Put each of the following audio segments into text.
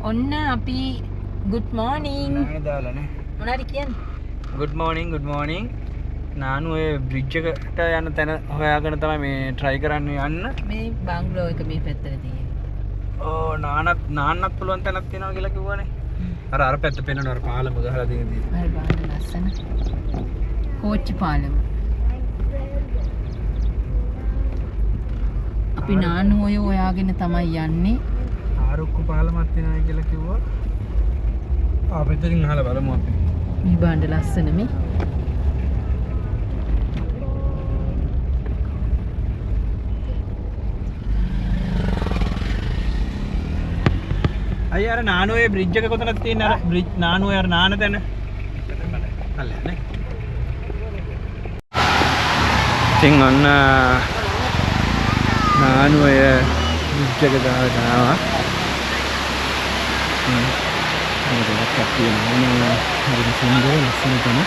ඔන්න අපි good morning නාන දාලානේ. මොනවාරි කියන්නේ? good morning. නානු ඔය බ්‍රිජ් එකට යන තැන හොයාගෙන තමයි මේ try කරන්නේ යන්න. මේ බංගලෝ එක මේ පැත්තට තියෙන්නේ. ඕ නාන්නත් පුළුවන් තැනක් තියෙනවා කියලා කිව්වනේ. අර පැත්ත පෙන්නනවා අර පාලම ගහලා තියෙන දේ. හරි බලන්න ලස්සන. කෝච්චි පාලම. අපි නානු ඔය හොයාගෙන තමයි යන්නේ. ආරුක්කු පාලමක් තියෙනවා කියලා කිව්වා. පැත්තකින් අහලා බලමු අපි. මේ බාණ්ඩ ලස්සන මේ. අයියා අර නානුවේ බ්‍රිජ් එක කොතනද තියෙන්නේ අර බ්‍රිජ් නානුවේ අර නාන තැන. අල්ලන්නේ. ඉතින් ඔන්න නානුවේ බ්‍රිජ් එක දාලා ආවා. මේක කප්පිය නානවා. හරි සුන්දර ලස්සන තැන.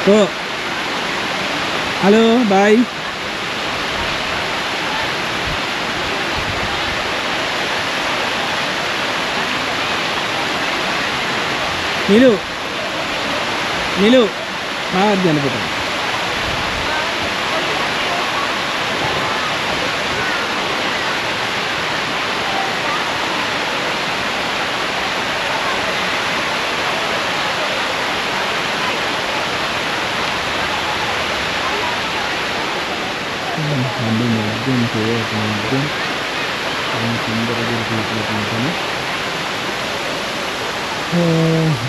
So, hello, bye. Nilu, maaf jangan lupa.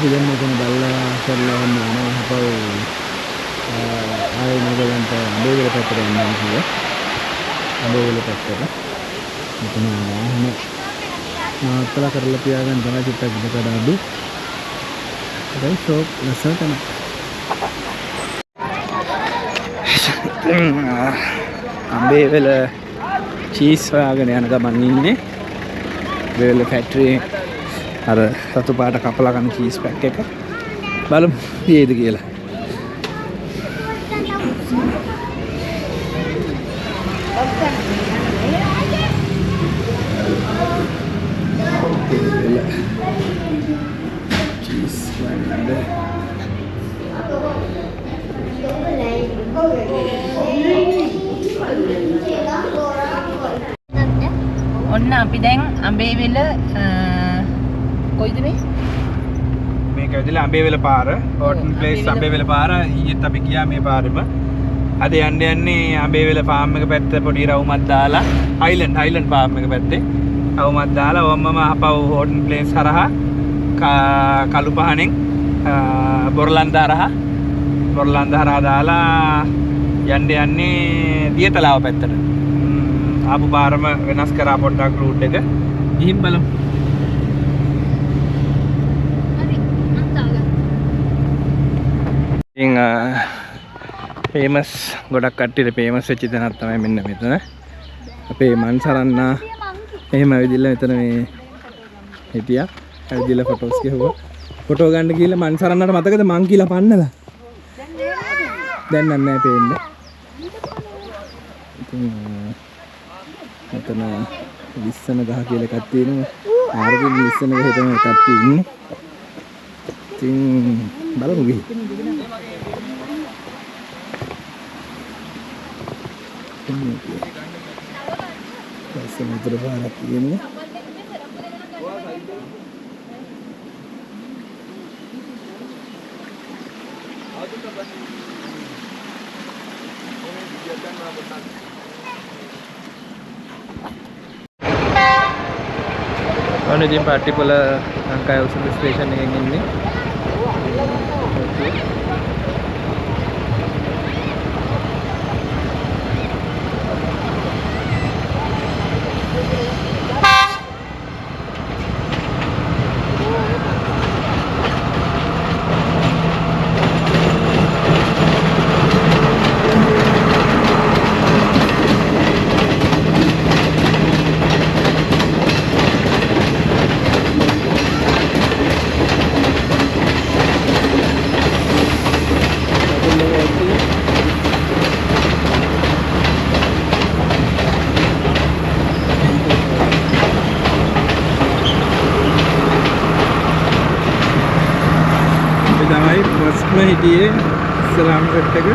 Hujan makin bala serlahan mana apa air magalan ta ambil lepas terenang juga ambil lepas terus itu mana telah kerlepiakan karena kita kita dadu dan sok rasa kan ambil vela cheese wagon yang agak ini vela factory අර සතු පාට කපලා කන cheese pack එක බලමු ඊයේද කියලා. Cheese වන්ද ඔන්න අපි දැන් අඹේවිල කොයිද මේ? මේක ඇවිදලා අඹේවැල පාර, හෝටල් ප්ලේස් අඹේවැල පාර. ඊයේත් අපි ගියා මේ පාරෙම. අද යන්නේ අඹේවැල ෆාම් එක පැත්ත පොඩි රවුමක් දාලා අයිලන්ඩ් ෆාම් එක පැත්තේ රවුමක් දාලා වම්මම අපව හෝටල් ප්ලේස් හරහා කළු පහනෙන් බොරලන්ද හරහා දාලා යන්නේ දියතලාව පැත්තට. ආපු පාරම වෙනස් කරා පොඩ්ඩක් රූට් එක. ගිහින් බලමු. famous ගොඩක් කට්ටියට famous වෙච්ච තැනක් තමයි මෙන්න මෙතන. අපේ මන්සරන්නා එහෙම ඇවිදilla මෙතන මේ හිටියා. ඇවිදilla ෆොටෝස් ගහුවා. ෆොටෝ ගන්න ගිහලා මන්සරන්නාට මතකද මං කියලා පන්නලා? දැන් නැහැ පේන්නේ. ඉතින් මෙතන ලිස්සන ගහ කියලා එකක් තියෙනවා. ආරකින් ලිස්සන ගහේ තමයි කට්ටිය ඉන්නේ. ඉතින් බලමු ගිහින්. Samudra Barat ini. Ano din party pala ang kaya sa station ng ini. හිටියේ ඉස්සරහම සෙට් එක.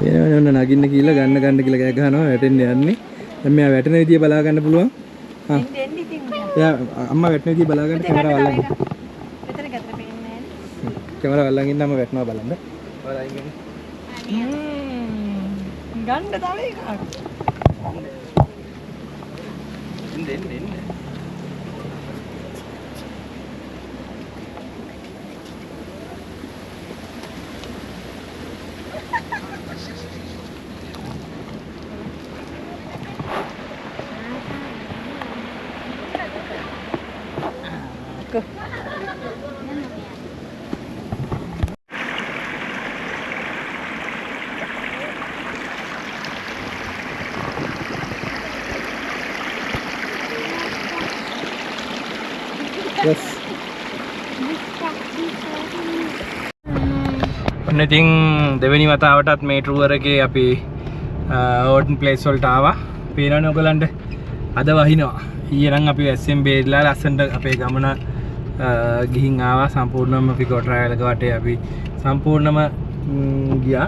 එනවනේ නගින්න කියලා ගන්න කියලා කෑ ගහනවා වැටෙන්න යන්නේ. දැන් මෙයා වැටෙන විදිය බලා ගන්න පුළුවන්. හා. එන්න ඉතින්. එයා අම්මා වැටෙන විදිය බලා ගන්න කැමරාව අල්ලගෙන. මෙතන ගැතර පේන්නේ නැහැ. කැමරාව අල්ලගෙන ඉන්නම වැටෙනවා බලන්න. ඔයාලා ඉන්නේ. ගන්න තව එකක්. එන්න. Yes. ඔන්න ඉතින් දෙවෙනි වතාවටත් මේ ටුවර් එකේ අපි ඕටන් ප්ලේස් වලට ආවා. පේනවනේ ඔයගලන්ට අද වහිනවා. ඊයේ නම් අපි SM බේරිලා ලස්සනට අපේ ගමන ගිහින් ආවා. සම්පූර්ණයෙන්ම පිකෝ ට්‍රයල් එක වටේ අපි සම්පූර්ණයෙන්ම ගියා.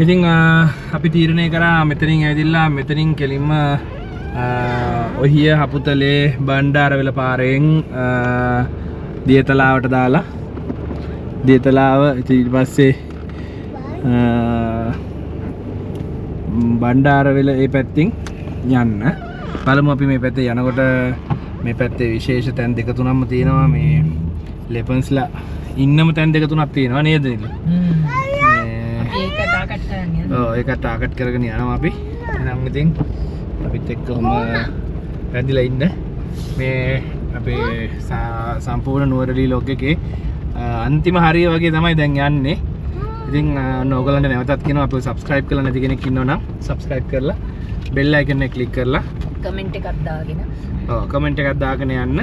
ඉතින් අපි තීරණය කරා මෙතනින් ඇවිදilla මෙතනින් කෙලින්ම ඔහිය හපුතලේ බණ්ඩාරවෙල පාරෙන් දියතලාවට දාලා දියතලාව ඊට පස්සේ බණ්ඩාරවෙල ඒ පැත්තෙන් යන්න. බලමු අපි මේ පැත්තේ යනකොට මේ පැත්තේ විශේෂ තැන් දෙක තුනක්ම තියෙනවා. මේ ලෙපන්ස්ලා ඉන්නම තැන් දෙක තුනක් තියෙනවා නේද නිල? ඒක ටාගට් කරගෙන යනවා. ඔව් ඒක ටාගට් කරගෙන යනවා අපි. එහෙනම් ඉතින් අපිත් එක්කම වැදිලා ඉන්න මේ අපේ සම්පූර්ණ නුවරඑළිය ලොග් එකේ අන්තිම හරිය වගේ තමයි දැන් යන්නේ. ඉතින් ඔයගොල්ලන්ට නැවතත් කියනවා අපිව subscribe කරලා නැති කෙනෙක් ඉන්නවනම් subscribe කරලා bell icon එක click කරලා comment එකක් දාගෙන comment එකක් දාගෙන යන්න.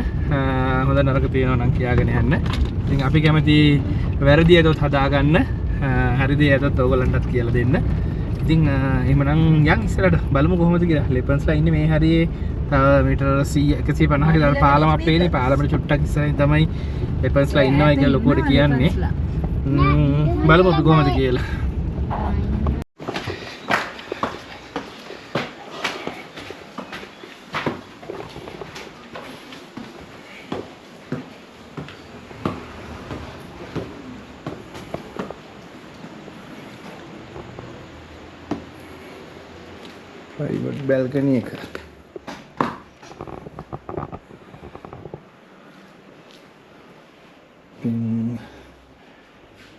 හොඳ නරක තියෙනවා නම් කියාගෙන යන්න. ඉතින් අපි කැමති වැරදි ඇතොත් හදාගන්න හරි දේ ඇතොත් ඔයගොල්ලන්ටත් කියලා දෙන්න. ඉතින් එහෙමනම් යන් ඉස්සරහට බලමු කොහොමද කියලා. ලෙපන්ස්ලා ඉන්නේ මේ හරියේ තව මීටර 150 කට පාලමක් පේන්නේ. පාලමට චුට්ටක් ඉස්සරහින් තමයි ලෙපන්ස්ලා ඉන්නවා කියලා ලොකුවට කියන්නේ. බලමු අපි කොහොමද කියලා. private balcony එක.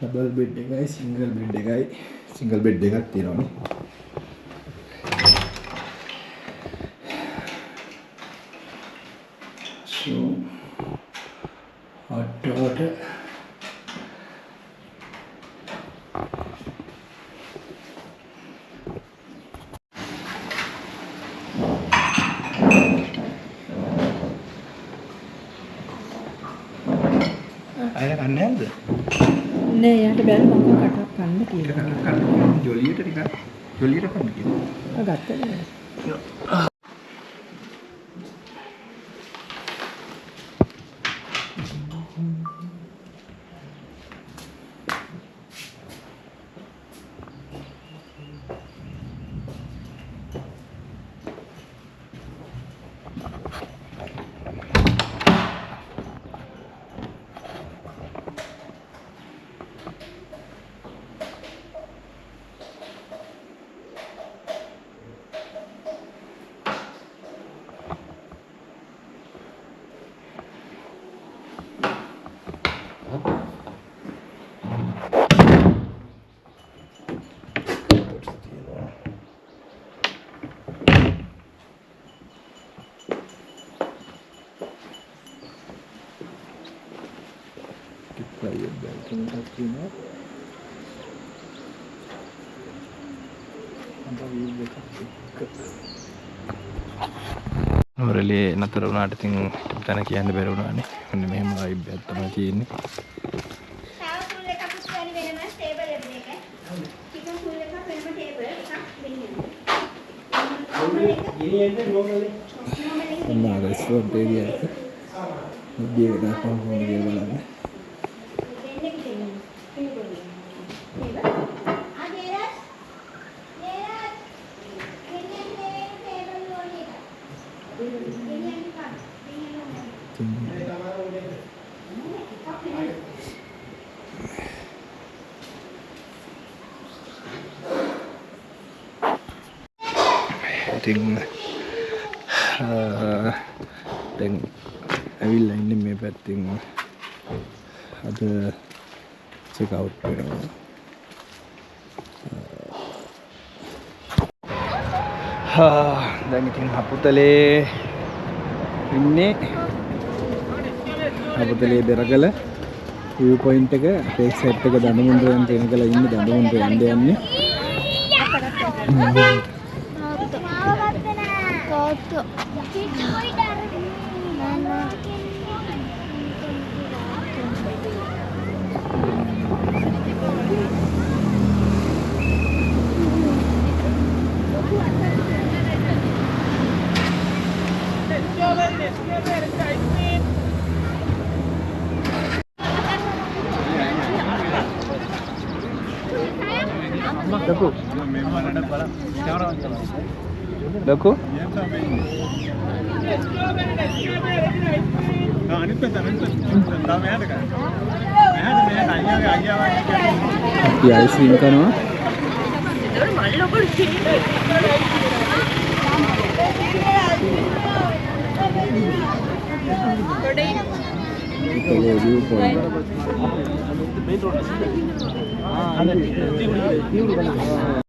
double bed එකයි single bed එකයි. single bed එකක් තියෙනවානේ. so hot water අය කන්නේ නැද්ද? නෑ යාට බැල මම කටක් කන්න කියලා. කන්න ජොලියට ටිකක් ජොලියට කන්න කියලා. ආ ගත්තා නේද? නුවරඑළිය නතර වුණාට ඉතින් තන කියන්න බැරි වුණානේ. ඔන්න මෙහෙම vibe එකක් තමයි තියෙන්නේ. ඔන්න රෙස්ටොරන්ට් ඒරියා එක. Dia dah faham dia balap. Then ඇවිල්ලා ඉන්නේ මේ පැත්තෙන් අද චෙක් අවුට් කරනවා. දැන් ඉතින් හපුතලේ ඉන්නේ. හපුතලේ බෙරගල view point එක ටේක් සෙට් එක දඬුමුන්ඩරෙන් තැනකලා ඉන්නේ. දඬුමුන්ඩර යන්නේ. Loco? Ya, ice cream kan?